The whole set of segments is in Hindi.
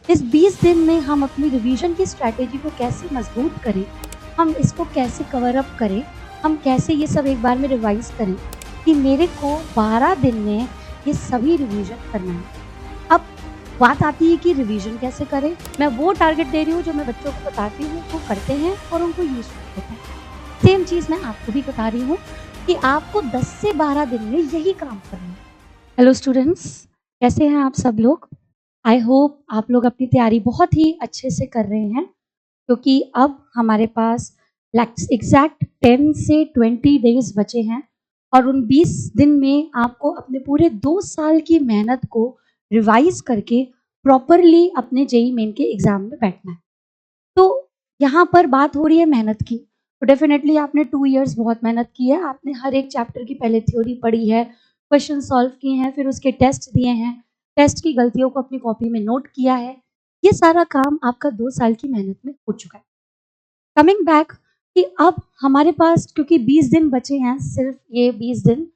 इस 20 दिन में हम अपनी रिवीजन की स्ट्रैटेजी को कैसे मजबूत करें, हम इसको कैसे कवर अप करें, हम कैसे ये सब एक बार में रिवाइज करें कि मेरे को 12 दिन में ये सभी रिवीजन करना है। अब बात आती है कि रिवीजन कैसे करें। मैं वो टारगेट दे रही हूँ जो मैं बच्चों को बताती हूँ, वो करते हैं और उनको यूजफुल होता है। सेम चीज़ मैं आपको भी बता रही हूँ कि आपको 10 से 12 दिन में यही काम करना है। हेलो स्टूडेंट्स, कैसे हैं आप सब लोग? आई होप आप लोग अपनी तैयारी बहुत ही अच्छे से कर रहे हैं, क्योंकि अब हमारे पास एग्जैक्ट 10 से 20 डेज बचे हैं और उन 20 दिन में आपको अपने पूरे 2 साल की मेहनत को रिवाइज करके प्रॉपरली अपने जेई मेन के एग्जाम में बैठना है। तो यहाँ पर बात हो रही है मेहनत की, तो डेफिनेटली आपने 2 इयर्स बहुत मेहनत की है। आपने हर एक चैप्टर की पहले थ्योरी पढ़ी है, क्वेश्चन सॉल्व किए हैं, फिर उसके टेस्ट दिए हैं, टेस्ट की गलतियों को अपनी कॉपी में नोट किया है। ये सारा काम आपका 2 साल की मेहनत में हो चुका है। कमिंग बैक कि अब हमारे पास क्योंकि 20 दिन बचे हैं, सिर्फ ये 20 दिन,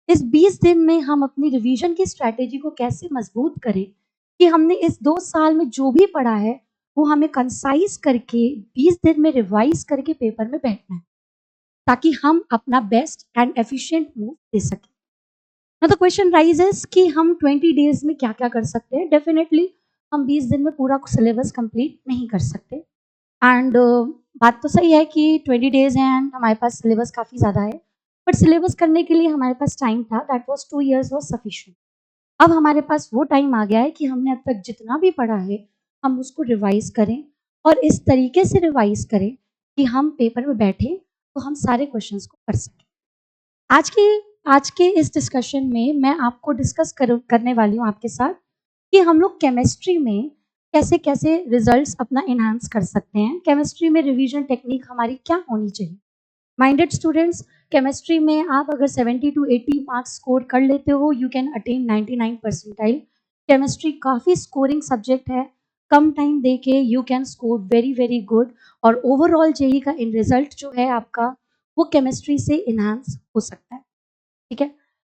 इस 20 दिन में हम अपनी रिवीजन की स्ट्रैटेजी को कैसे मजबूत करें कि हमने इस 2 साल में जो भी पढ़ा है वो हमें कंसाइज करके 20 दिन में रिवाइज करके पेपर में बैठना है, ताकि हम अपना बेस्ट एंड एफिशिएंट मूव दे सकें। ना तो क्वेश्चन राइजेस कि हम 20 डेज में क्या क्या कर सकते हैं। डेफिनेटली हम 20 दिन में पूरा सिलेबस कंप्लीट नहीं कर सकते एंड बात तो सही है कि 20 डेज हैं एंड हमारे पास सिलेबस काफ़ी ज़्यादा है, बट सिलेबस करने के लिए हमारे पास टाइम था, that was 2 years was sufficient. अब हमारे पास वो टाइम आ गया है कि हमने अब तक जितना भी पढ़ा है हम उसको रिवाइज करें और इस तरीके से रिवाइज करें कि हम पेपर में बैठे तो हम सारे क्वेश्चंस को कर सकें। आज के इस डिस्कशन में मैं आपको करने वाली हूँ आपके साथ कि हम लोग केमिस्ट्री में कैसे कैसे रिजल्ट्स अपना इन्हांस कर सकते हैं। केमिस्ट्री में रिवीजन टेक्निक हमारी क्या होनी चाहिए। माइंडेड स्टूडेंट्स, केमिस्ट्री में आप अगर 70 to 80 मार्क्स स्कोर कर लेते हो, you can attain 99 percentile. Chemistry काफ़ी स्कोरिंग सब्जेक्ट है, कम टाइम दे के you can score very very good और ओवरऑल जेई का इन रिजल्ट जो है आपका वो केमिस्ट्री से इन्हांस हो सकता है। ठीक है,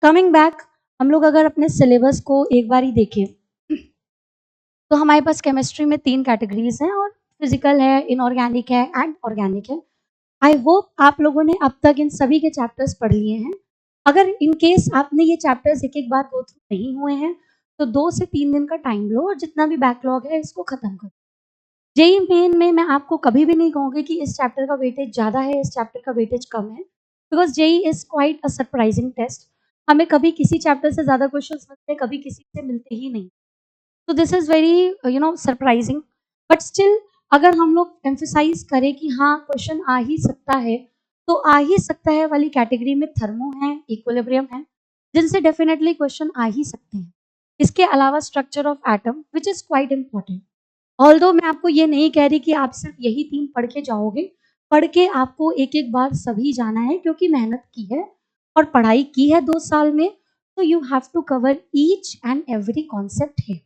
कमिंग बैक, हम लोग अगर अपने सिलेबस को एक बार ही देखें तो हमारे पास केमिस्ट्री में 3 कैटेगरीज हैं और फिजिकल है, इनऑर्गेनिक है एंड ऑर्गेनिक है। आई होप आप लोगों ने अब तक इन सभी के चैप्टर्स पढ़ लिए हैं। अगर इन केस आपने ये चैप्टर्स एक एक बार गो थ्रू नहीं हुए हैं तो 2 से 3 दिन का टाइम लो और जितना भी बैकलॉग है इसको खत्म करो। जेई मेन में मैं आपको कभी भी नहीं कहूँगी कि इस चैप्टर का वेटेज ज़्यादा है, इस चैप्टर का वेटेज कम है, because JEE is quite a surprising test. हमें कभी किसी चैप्टर से ज़्यादा क्वेश्चन मिलते हैं, कभी किसी से मिलते ही नहीं। तो this is very surprising, but still अगर हम लोग एम्फेसाइज करें कि हाँ क्वेश्चन आ ही सकता है, तो आ ही सकता है वाली कैटेगरी में थर्मो है, इक्विलिब्रियम है, जिनसे डेफिनेटली क्वेश्चन आ ही सकते हैं। इसके अलावा structure of atom which is quite important. Although मैं आपको ये नहीं कह रही कि आप सिर्फ यही 3 पढ़ के जाओगे, पढ़ के आपको एक एक बार सभी जाना है, क्योंकि मेहनत की है और पढ़ाई की है 2 साल में, तो you have to cover each and every concept है।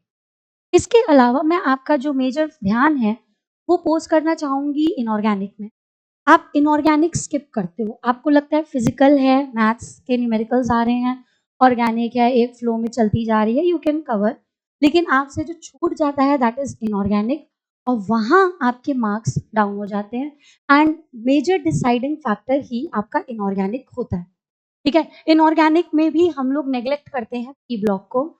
इसके अलावा मैं आपका जो मेजर ध्यान है वो पोस्ट करना चाहूँगी इनऑर्गेनिक में। आप इनऑर्गेनिक स्किप करते हो, आपको लगता है फिजिकल है, मैथ्स के न्यूमेरिकल्स आ रहे हैं, ऑर्गेनिक है, एक फ्लो में चलती जा रही है, यू कैन कवर, लेकिन आपसे जो छूट जाता है दैट इज इनऑर्गेनिक और वहाँ आपके मार्क्स डाउन हो जाते हैं एंड मेजर डिसाइडिंग फैक्टर ही आपका इनऑर्गेनिक होता है। ठीक है, इनऑर्गेनिक में भी हम लोग नेग्लेक्ट करते हैं पी ब्लॉक को।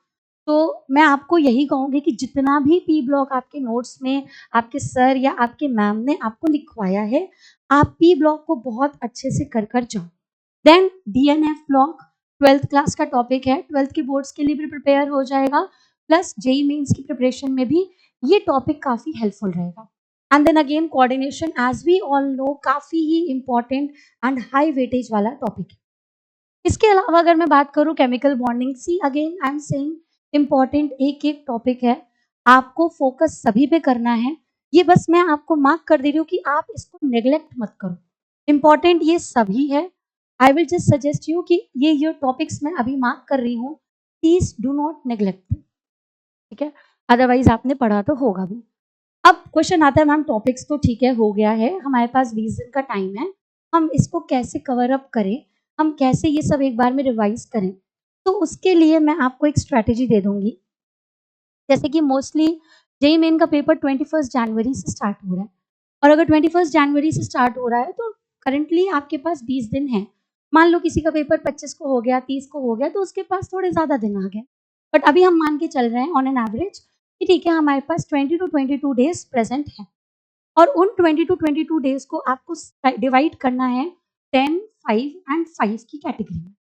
तो मैं आपको यही कहूँगी कि जितना भी पी ब्लॉक आपके नोट्स में आपके सर या आपके मैम ने आपको लिखवाया है, आप पी ब्लॉक को बहुत अच्छे से कर जाओ। Then DNF block 12th class का टॉपिक है, 12th के बोर्ड्स के लिए भी प्रिपेयर हो जाएगा, प्लस जेई मेंस की प्रिपरेशन में भी ये टॉपिक काफ़ी हेल्पफुल रहेगा। And then again coordination, as we all know, काफ़ी ही इंपॉर्टेंट एंड हाई वेटेज वाला टॉपिक है। इसके अलावा अगर मैं बात करूँ chemical bonding, see again I am saying important एक एक टॉपिक है, आपको फोकस सभी पे करना है। ये बस मैं आपको मार्क कर दे रही हूँ कि आप इसको नेग्लेक्ट मत करो, इम्पॉर्टेंट ये सभी है। I will just suggest you कि ये टॉपिक्स मैं अभी मार्क कर रही हूँ, प्लीज डू नॉट नेग्लेक्ट, ठीक है, अदरवाइज आपने पढ़ा तो होगा भी। अब क्वेश्चन आता है मैम टॉपिक्स तो ठीक है, हो गया है, हमारे पास 20 दिन का टाइम है, हम इसको कैसे कवर अप करें, हम कैसे ये सब एक बार में रिवाइज करें। तो उसके लिए मैं आपको एक स्ट्रैटेजी दे दूंगी। जैसे कि मोस्टली जेईई मेन का पेपर 21 जनवरी से स्टार्ट हो रहा है और अगर 21 जनवरी से स्टार्ट हो रहा है तो करंटली आपके पास 20 दिन है। मान लो किसी का पेपर 25 को हो गया, 30 को हो गया तो उसके पास थोड़े ज़्यादा दिन आ गए। बट अभी हम मान के चल रहे हैं ऑन एन एवरेज कि ठीक है हमारे पास 20 टू 22 डेज़ प्रेज़ेंट है और उन 20 टू 22 डेज़ को आपको डिवाइड करना है 10, 5 एंड 5 की कैटेगरी में।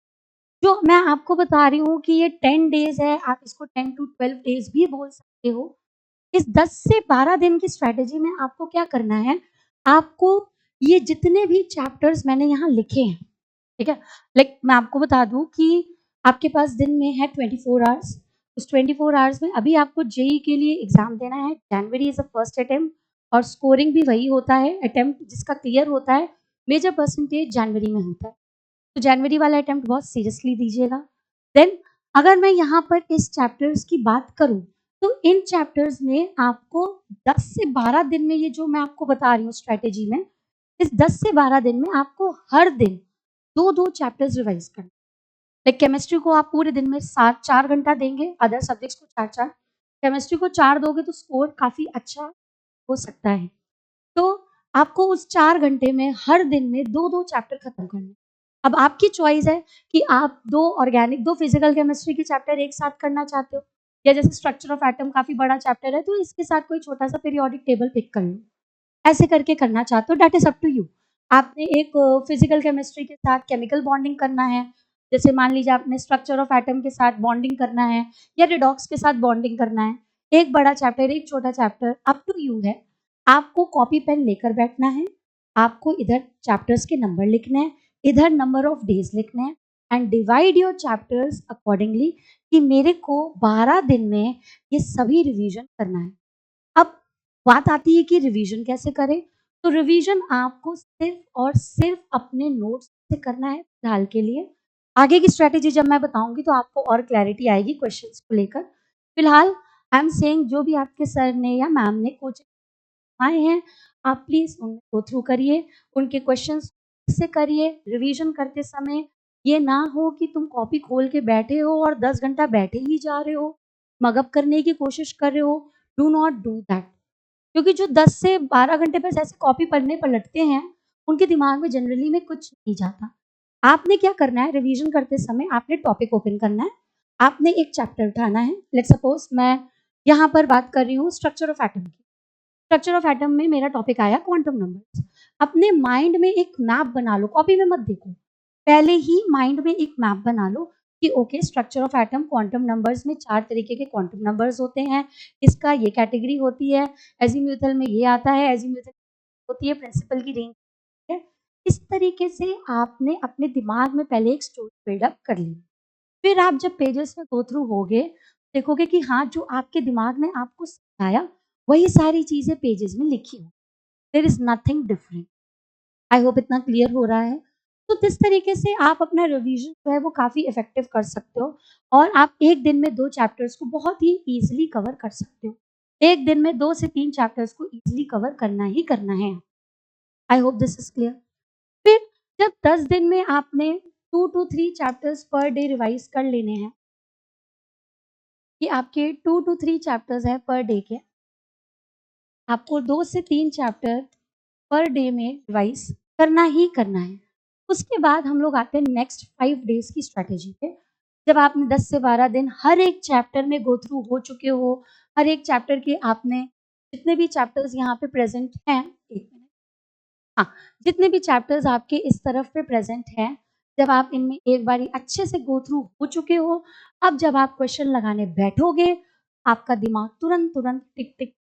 जो मैं आपको बता रही हूँ कि ये 10 डेज़ है, आप इसको 10 टू 12 डेज़ भी बोल सकते हो। इस 10 से 12 दिन की स्ट्रैटेजी में आपको क्या करना है, आपको ये जितने भी चैप्टर्स मैंने यहाँ लिखे हैं, ठीक है? लाइक मैं आपको बता दूँ कि आपके पास दिन में है 24 आवर्स, उस 24 आवर्स में अभी आपको जेईई के लिए एग्ज़ाम देना है, जनवरी इज़ द फर्स्ट अटेम्प्ट और स्कोरिंग भी वही होता है, अटेम्प्ट जिसका क्लियर होता है, मेजर परसेंटेज जनवरी में होता है। तो जनवरी वाला अटेम्प्ट बहुत सीरियसली दीजिएगा। देन अगर मैं यहाँ पर इस चैप्टर्स की बात करूँ, तो इन चैप्टर्स में आपको 10 से 12 दिन में ये जो मैं आपको बता रही हूँ स्ट्रैटेजी में, इस 10 से 12 दिन में आपको हर दिन 2-2 चैप्टर्स रिवाइज़ करना। लाइक केमिस्ट्री को आप पूरे दिन में 4 घंटा देंगे, अदर सब्जेक्ट्स को 4-4। केमिस्ट्री को 4 दोगे तो स्कोर काफ़ी अच्छा हो सकता है। तो आपको उस 4 घंटे में हर दिन में 2-2 चैप्टर खत्म करने हैं। अब आपकी चॉइस है कि आप 2 ऑर्गेनिक 2 फिजिकल केमिस्ट्री के चैप्टर एक साथ करना चाहते हो या जैसे स्ट्रक्चर ऑफ एटम काफ़ी बड़ा चैप्टर है तो इसके साथ कोई छोटा-सा पीरियोडिक टेबल पिक कर लो। ऐसे करके करना चाहते हो that is up to you. आपने एक फिजिकल केमिस्ट्री के साथ केमिकल बॉन्डिंग करना है, जैसे मान लीजिए आपने स्ट्रक्चर ऑफ एटम के साथ बॉन्डिंग करना है या रिडॉक्स के साथ बॉन्डिंग करना है। एक बड़ा चैप्टर, एक छोटा चैप्टर अप टू यू है। आपको कॉपी पेन लेकर बैठना है, आपको इधर चैप्टर्स के नंबर लिखने हैं, इधर नंबर ऑफ डेज़ लिखने हैं and divide your chapters accordingly कि मेरे को 12 दिन में ये सभी रिवीजन करना है। अब बात आती है कि रिवीजन कैसे करें? तो रिवीजन आपको सिर्फ़ और सिर्फ़ अपने नोट्स से करना है फिलहाल के लिए। आगे की स्ट्रैटेजी जब मैं बताऊँगी तो आपको और क्लैरिटी आएगी क्वेश्चंस को लेकर। फिलहाल आई एम सेइंग जो भी आपके सर ने या मैम ने कोचिंग आए हैं, आप प्लीज़ उनको गो थ्रू करिए, उनके क्वेश्चंस से करिए, रिवीजन करते समय ये ना हो कि तुम कॉपी खोल के बैठे हो और 10 घंटा बैठे ही जा रहे हो, मगअप करने की कोशिश कर रहे हो, डू नॉट डू दैट। क्योंकि जो 10 से 12 घंटे बस ऐसे कॉपी पढ़ने पलटते हैं, उनके दिमाग में जनरली में कुछ नहीं जाता। आपने क्या करना है रिवीजन करते समय आपने टॉपिक ओपन करना है, आपने एक चैप्टर उठाना है, लेट्स सपोज़ मैं यहाँ पर बात कर रही हूँ स्ट्रक्चर ऑफ एटम की। स्ट्रक्चर ऑफ एटम में मेरा टॉपिक आया क्वांटम नंबर्स। अपने माइंड में एक मैप बना लो, कॉपी में मत देखो। पहले ही माइंड में एक मैप बना लो कि okay structure of atom quantum numbers में 4 तरीके के क्वांटम नंबर्स होते हैं, इसका ये कैटेगरी होती है, अज़ीमुथल में ये आता है, अज़ीमुथल होती है, प्रिंसिपल की रेंज है। इस तरीके से आपने अपने दिमाग में पहले एक स्टोरी बिल्डअप कर ली। फिर आप जब पेजेस में गो थ्रू होगे, देखोगे कि हाँ, जो आपके दिमाग ने आपको सिखाया, वही सारी चीज़ें पेजेस में लिखी हो। There is nothing different. I hope इतना क्लियर हो रहा है। तो जिस तरीके से आप अपना रिवीजन जो है वो काफ़ी इफ़ेक्टिव कर सकते हो और आप एक दिन में 2 चैप्टर्स को बहुत ही ईज़िली कवर कर सकते हो। एक दिन में 2 से 3 चैप्टर्स को ईज़िली कवर करना ही करना है। I hope this is clear. फिर जब 10 दिन में आपने 2 to 3 chapters per day revise कर लेने हैं, कि आपके 2 टू 3 चैप्टर्स हैं पर डे के, आपको 2 से 3 चैप्टर पर डे में रिवाइज़ करना ही करना है। उसके बाद हम लोग आते हैं नेक्स्ट 5 डेज़ की स्ट्रैटेजी पे। जब आपने 10 से 12 दिन हर एक चैप्टर में गो थ्रू हो चुके हो, हर एक चैप्टर के आपने जितने भी चैप्टर्स यहाँ पे प्रेज़ेंट हैं, 1 मिनट, हाँ, जितने भी चैप्टर्स आपके इस तरफ पे प्रेज़ेंट हैं, जब आप इनमें एक बारी अच्छे से गो थ्रू हो चुके हो, अब जब आप क्वेश्चन लगाने बैठोगे, आपका दिमाग तुरंत-तुरंत टिक-टिक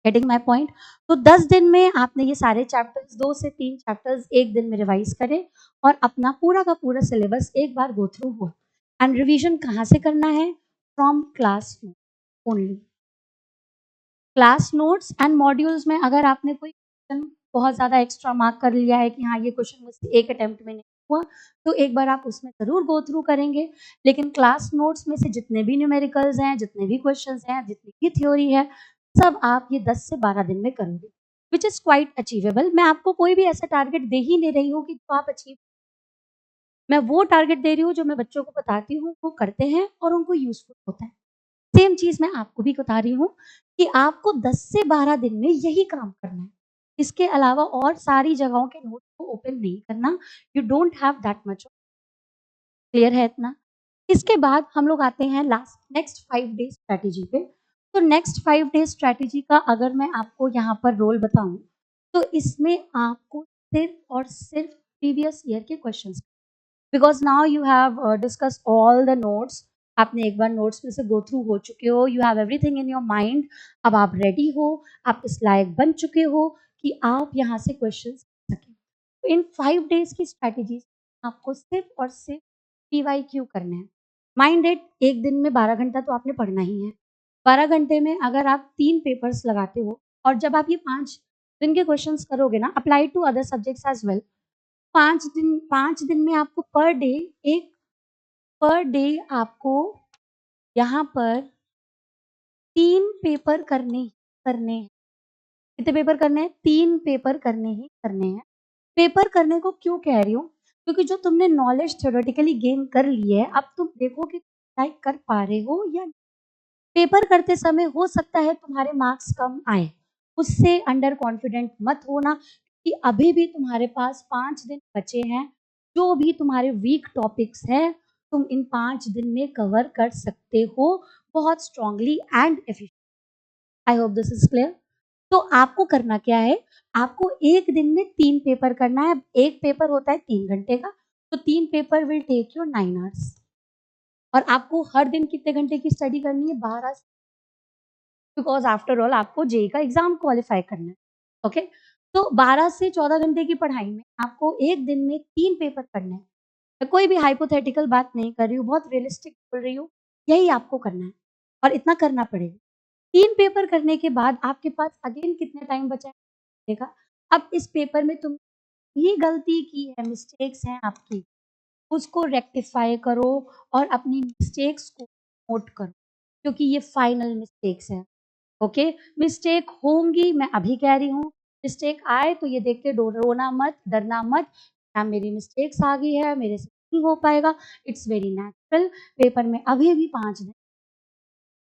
गेटिंग माय पॉइंट? तो 10 दिन में आपने ये सारे चैप्टर्स 2 से 3 चैप्टर्स 1 दिन में रिवाइज़ करें और अपना पूरा का पूरा सिलेबस एक बार गो थ्रू हुआ। एंड रिवीजन कहाँ से करना है? From class note only. Class notes and modules में अगर आपने कोई क्वेश्चन बहुत ज़्यादा एक्स्ट्रा मार्क कर लिया है कि हाँ, ये क्वेश्चन मुझसे एक अटेम्प्ट में नहीं हुआ, तो एक बार आप उसमें ज़रूर गो थ्रू करेंगे। लेकिन क्लास नोट्स में से जितने भी न्यूमेरिकल्स हैं, जितने भी क्वेश्चंस हैं, जितनी भी थ्योरी है, सब आप ये 10 से 12 दिन में करोगे, व्हिच इज़ क्वाइट अचीवेबल। मैं आपको कोई भी ऐसा टारगेट दे ही नहीं रही हूँ कि जो आप अचीव, मैं वो टारगेट दे रही हूँ जो मैं बच्चों को बताती हूँ, वो करते हैं और उनको यूज़फुल होता है। सेम चीज़ मैं आपको भी बता रही हूँ कि आपको 10 से 12 दिन में यही काम करना है। इसके अलावा और सारी जगहों के नोट्स को ओपन नहीं करना। You don't have that much. Clear है इतना? इसके बाद हम लोग आते हैं लास्ट नेक्स्ट 5 डेज़ स्ट्रैटेजी पे। तो नेक्स्ट 5 डेज़ स्ट्रैटेजी का अगर मैं आपको यहाँ पर रोल बताऊँ, तो इसमें आपको सिर्फ़ और सिर्फ़ प्रीवियस ईयर के questions, because now you have discussed all the notes. आपने एक बार नोट्स में से गो थ्रू हो चुके हो, you have everything in your mind. अब आप रेडी हो, आप इस लायक बन चुके हो कि आप यहाँ से क्वेश्चंस कर सकें। तो इन 5 डेज़ की स्ट्रैटेजीज़ आपको सिर्फ़ और सिर्फ़ पीवाईक्यू करने हैं। माइंड इट, एक दिन में 12 घंटा तो आपने पढ़ना ही है। 12 घंटे में अगर आप 3 पेपर्स लगाते हो और जब आप ये 5 दिन के क्वेश्चंस करोगे ना, apply to other subjects as well. 5 दिन में आपको पर डे आपको यहाँ पर 3 पेपर करने हैं। कितने पेपर करने हैं? 3 पेपर करने ही करने हैं। पेपर करने को क्यों कह रही हूँ? क्योंकि जो तुमने नॉलेज थ्योरेटिकली गेन कर ली है, अब तुम देखो कि अप्लाई कर पा रहे हो या नहीं। पेपर करते समय हो सकता है तुम्हारे मार्क्स कम आए, उससे अंडर कॉन्फिडेंट मत होना कि अभी भी तुम्हारे पास 5 दिन बचे हैं। जो भी तुम्हारे वीक टॉपिक्स हैं, तुम इन 5 दिन में कवर कर सकते हो बहुत strongly and efficiently. I hope this is clear. तो आपको करना क्या है? आपको एक दिन में 3 पेपर करना है। एक पेपर होता है 3 घंटे का, तो 3 paper will take you 9 hours. और आपको हर दिन कितने घंटे की स्टडी करनी है? 12, बिकॉज आफ्टर ऑल आपको जेई का एग्जाम क्वालिफाई करना है। ओके, तो 12 से 14 घंटे की पढ़ाई में आपको एक दिन में 3 पेपर करने हैं। मैं कोई भी हाइपोथेटिकल बात नहीं कर रही हूँ, बहुत रियलिस्टिक बोल रही हूँ। यही आपको करना है और इतना करना पड़ेगा। 3 पेपर करने के बाद आपके पास अगेन कितने टाइम बचा है देखा। अब इस पेपर में तुम ये गलती की है, मिस्टेक्स हैं आपकी, उसको रेक्टिफाई करो और अपनी मिस्टेक्स को नोट करो, क्योंकि ये फाइनल मिस्टेक्स हैं। ओके, मिस्टेक होंगी, मैं अभी कह रही हूँ। मिस्टेक आए तो ये देख के रोना मत, डरना मत। मैम मेरी मिस्टेक्स आ गई है, मेरे से नहीं हो पाएगा। It's very natural. पेपर में अभी भी 5 दिन,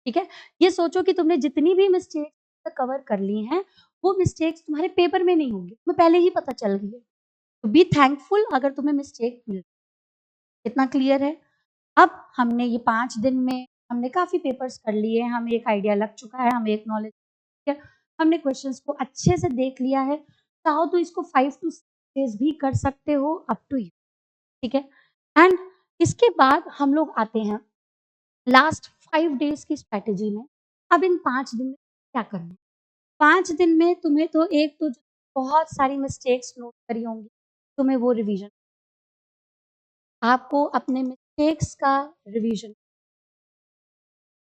ठीक है। ये सोचो कि तुमने जितनी भी मिस्टेक्स कवर कर ली हैं, वो मिस्टेक्स तुम्हारे पेपर में नहीं होंगी, तुम्हें पहले ही पता चल गई है। तो बी थैंकफुल अगर तुम्हें मिस्टेक मिल। इतना क्लियर है? अब हमने ये 5 दिन में हमने काफ़ी पेपर्स कर लिए, हमें एक आइडिया लग चुका है, हमें एक नॉलेज है, हमने क्वेश्चंस को अच्छे से देख लिया है। चाहो तो इसको 5 टू 6 डेज़ भी कर सकते हो, अप टू यू, ठीक है? एंड इसके बाद हम लोग आते हैं लास्ट 5 डेज़ की स्ट्रैटेजी में। अब इन 5 दिन में क्या करना है? 5 दिन में तुम्हें तो एक तो बहुत सारी मिस्टेक्स नोट करी होंगी, तुम्हें वो रिवीजन, आपको अपने मिस्टेक्स का रिवीजन।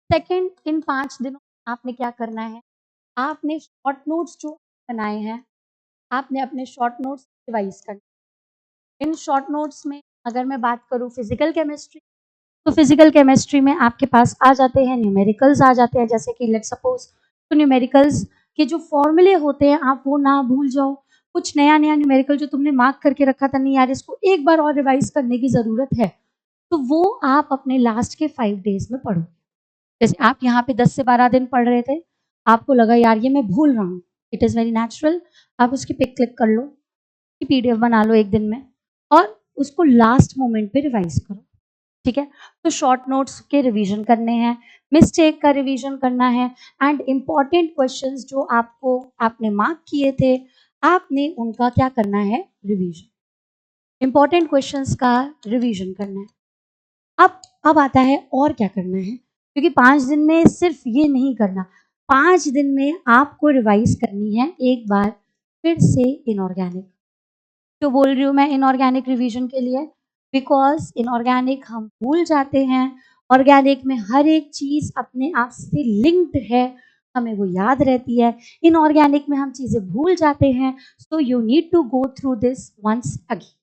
सेकंड, इन 5 दिनों में आपने क्या करना है? आपने शॉर्ट नोट्स जो बनाए हैं, आपने अपने शॉर्ट नोट्स रिवाइज़ करने। इन शॉर्ट नोट्स में अगर मैं बात करूँ फिज़िकल केमिस्ट्री, तो फिज़िकल केमिस्ट्री में आपके पास आ जाते हैं न्यूमेरिकल्स आ जाते हैं, जैसे कि लेट्स सपोज़ तो न्यूमेरिकल्स के जो फ़ॉर्मूले होते हैं आप वो ना भूल जाओ। कुछ नया-नया न्यूमेरिकल जो तुमने मार्क करके रखा था, नहीं यार इसको एक बार और रिवाइज़ करने की ज़रूरत है, तो वो आप अपने लास्ट के 5 डेज़ में पढ़ो। जैसे आप यहाँ पे 10 से 12 दिन पढ़ रहे थे, आपको लगा यार ये मैं भूल रहा हूँ, इट इज़ वेरी नेचुरल। आप उसकी पिक क्लिक कर लो, पीडीएफ बना लो एक दिन में और उसको लास्ट मोमेंट पे रिवाइज़ करो, ठीक है? तो शॉर्ट नोट्स के रिवीजन करने हैं, मिस्टेक का रिवीजन करना है एंड इम्पोर्टेंट क्वेश्चंस जो आपने मार्क किए थे, आपने उनका क्या करना है? रिवीजन। इम्पोर्टेंट क्वेश्चंस का रिवीजन करना है। अब आता है और क्या करना है, क्योंकि 5 दिन में सिर्फ ये नहीं करना, 5 दिन में आपको रिवाइज करनी है एक बार फिर से इनऑर्गेनिक। क्यों बोल रही हूँ मैं इनऑर्गेनिक रिवीजन के लिए? बिकॉज इनऑर्गेनिक हम भूल जाते हैं, ऑर्गेनिक में हर एक चीज़ अपने आप से लिंक्ड है, हमें वो याद रहती है। इनऑर्गेनिक में हम चीज़ें भूल जाते हैं, so you need to go through this once again,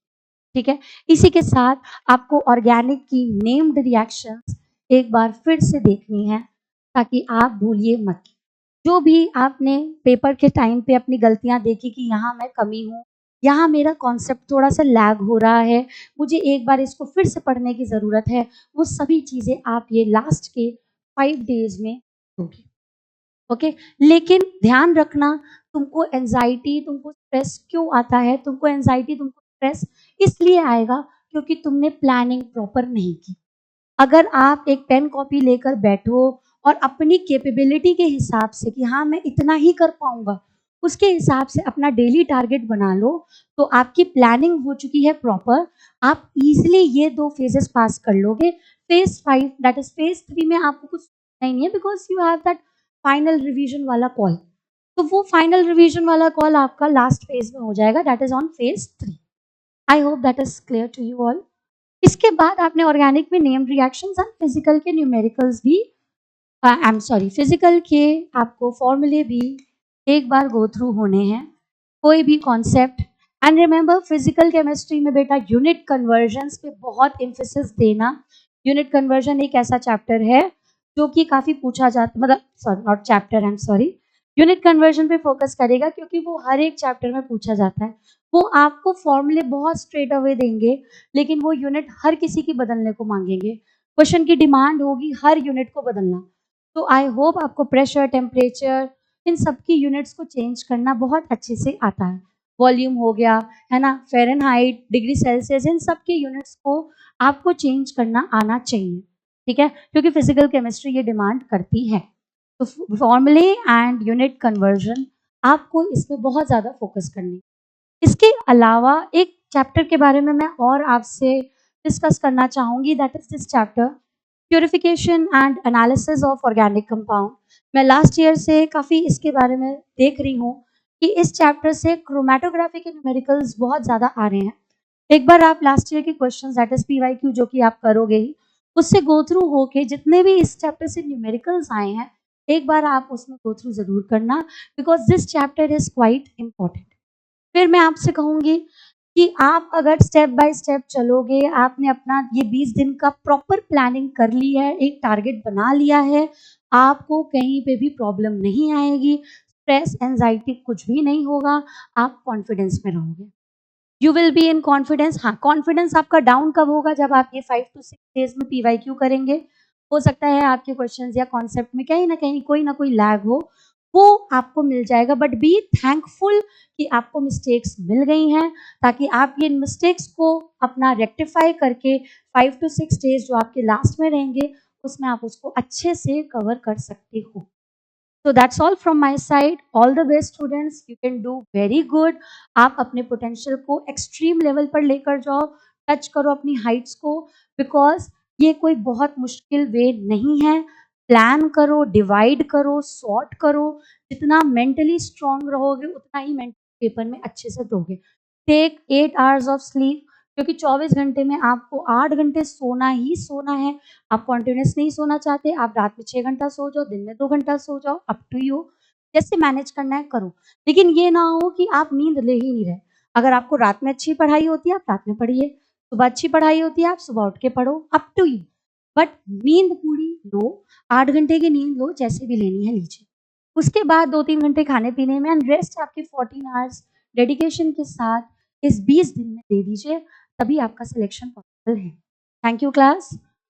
ठीक है? इसी के साथ आपको ऑर्गेनिक की नेम्ड रिएक्शंस एक बार फिर से देखनी है, ताकि आप भूलिए मत। जो भी आपने पेपर के टाइम पे अपनी गलतियाँ देखी कि यहाँ मैं कमी हूँ, यहाँ मेरा कॉन्सेप्ट थोड़ा-सा लैग हो रहा है, मुझे एक बार इसको फिर से पढ़ने की ज़रूरत है, वो सभी चीज़ें आप ये लास्ट के 5 डेज में दोगे। ओके, लेकिन ध्यान रखना, तुमको एंजाइटी, तुमको स्ट्रेस क्यों आता है? तुमको एंजाइटी, तुमको स्ट्रेस इसलिए आएगा क्योंकि तुमने प्लानिंग प्रॉपर नहीं की। अगर आप एक पेन कॉपी लेकर बैठो और अपनी कैपेबिलिटी के हिसाब से कि हाँ मैं इतना ही कर पाऊंगा, उसके हिसाब से अपना डेली टारगेट बना लो, तो आपकी प्लानिंग हो चुकी है प्रॉपर, आप इजीली ये 2 फेजेस पास कर लोगे। फेज 5 दैट इज फेज 3 में आपको कुछ नहीं है, because you have that final revision वाला कॉल। तो वो फाइनल रिवीजन वाला कॉल आपका लास्ट फेज में हो जाएगा, that is on phase 3। I hope that is clear to you all. इसके बाद आपने ऑर्गेनिक में नेम रिएक्शंस एंड फिजिकल के न्यूमेरिकल्स भी, आई एम सॉरी, फिजिकल के आपको फॉर्मूले भी एक बार गो थ्रू होने हैं, कोई भी concept. And remember physical chemistry में बेटा यूनिट कन्वर्जन्स पे बहुत एम्फेसिस देना। यूनिट कन्वर्जन एक ऐसा चैप्टर है जो कि काफी पूछा जाता, मतलब sorry not chapter, I am sorry, unit conversion पे फोकस करेगा क्योंकि वो हर एक चैप्टर में पूछा जाता है। वो आपको फॉर्मूले बहुत स्ट्रेट अवे देंगे, लेकिन वो यूनिट हर किसी की बदलने को मांगेंगे। क्वेश्चन की डिमांड होगी हर यूनिट को बदलना। तो आई होप आपको प्रेशर, टेम्परेचर, इन सब की यूनिट्स को चेंज करना बहुत अच्छे से आता है। वॉल्यूम हो गया, है ना, फ़ारेनहाइट, डिग्री सेल्सियस, इन सब के यूनिट्स को आपको चेंज करना आना चाहिए, ठीक है, क्योंकि फिजिकल केमिस्ट्री ये डिमांड करती है। तो फॉर्मूले एंड यूनिट कन्वर्जन आपको इसमें बहुत ज़्यादा फोकस करनी। इसके अलावा एक चैप्टर के बारे में मैं और आपसे डिस्कस करना चाहूँगी, that is this chapter, purification and analysis of organic compound. मैं लास्ट ईयर से काफ़ी इसके बारे में देख रही हूँ कि इस चैप्टर से क्रोमेटोग्राफी के न्यूमेरिकल्स बहुत ज़्यादा आ रहे हैं। एक बार आप लास्ट ईयर के क्वेश्चंस दैट इज PYQ जो कि आप करोगे ही, उससे गो थ्रू होके जितने भी इस चैप्टर से न्यूमेरिकल्स आए हैं, एक बार आप उसमें गो थ्रू ज़रूर करना, because this chapter is quite important. फिर मैं आपसे कहूँगी कि आप अगर स्टेप बाय स्टेप चलोगे, आपने अपना ये 20 दिन का प्रॉपर प्लानिंग कर ली है, एक टारगेट बना लिया है, आपको कहीं पे भी प्रॉब्लम नहीं आएगी, स्ट्रेस, एंजाइटी कुछ भी नहीं होगा, आप कॉन्फिडेंस में रहोगे। You will be in confidence. हाँ, कॉन्फिडेंस आपका डाउन कब होगा? जब आप ये 5 to 6 डेज में PYQ करेंगे। हो सकता है आपके क्वेश्चंस या कॉन्सेप्ट में कहीं ना कोई लैग हो, वो आपको मिल जाएगा, बट बी थैंकफुल कि आपको मिस्टेक्स मिल गई हैं, ताकि आप ये मिस्टेक्स को अपना रेक्टिफाई करके 5 to 6 डेज जो आपके लास्ट में रहेंगे, उसमें आप उसको अच्छे से कवर कर सकते हो। So that's all from my side. All the best students. You can do very good. आप अपने पोटेंशियल को एक्सट्रीम लेवल पर लेकर जाओ, टच करो अपनी हाइट्स को, बिकॉज ये कोई बहुत मुश्किल वे नहीं है। प्लान करो, डिवाइड करो, सॉर्ट करो, जितना मेंटली स्ट्रांग रहोगे उतना ही मेंटल पेपर में अच्छे से दोगे। टेक 8 hours ऑफ स्लीप, क्योंकि 24 घंटे में आपको 8 घंटे सोना ही सोना है। आप कॉन्टिन्यूस नहीं सोना चाहते, आप रात में 6 घंटा सो जाओ, दिन में 2 घंटा सो जाओ, अप टू यू, जैसे मैनेज करना है करो। लेकिन ये ना हो कि आप नींद ले ही नहीं रहे। अगर आपको रात में अच्छी पढ़ाई होती है, आप रात में पढ़िए, सुबह अच्छी पढ़ाई होती है, आप सुबह उठ के पढ़ो, अप टू यू। बट नींद पूरी लो, 8 घंटे की नींद लो, जैसे भी लेनी है लीजिए। उसके बाद 2-3 घंटे खाने पीने में, एंड रेस्ट आपके 14 आवर्स डेडिकेशन के साथ इस 20 दिन में दे दीजिए, तभी आपका सिलेक्शन पॉसिबल है। Thank you class.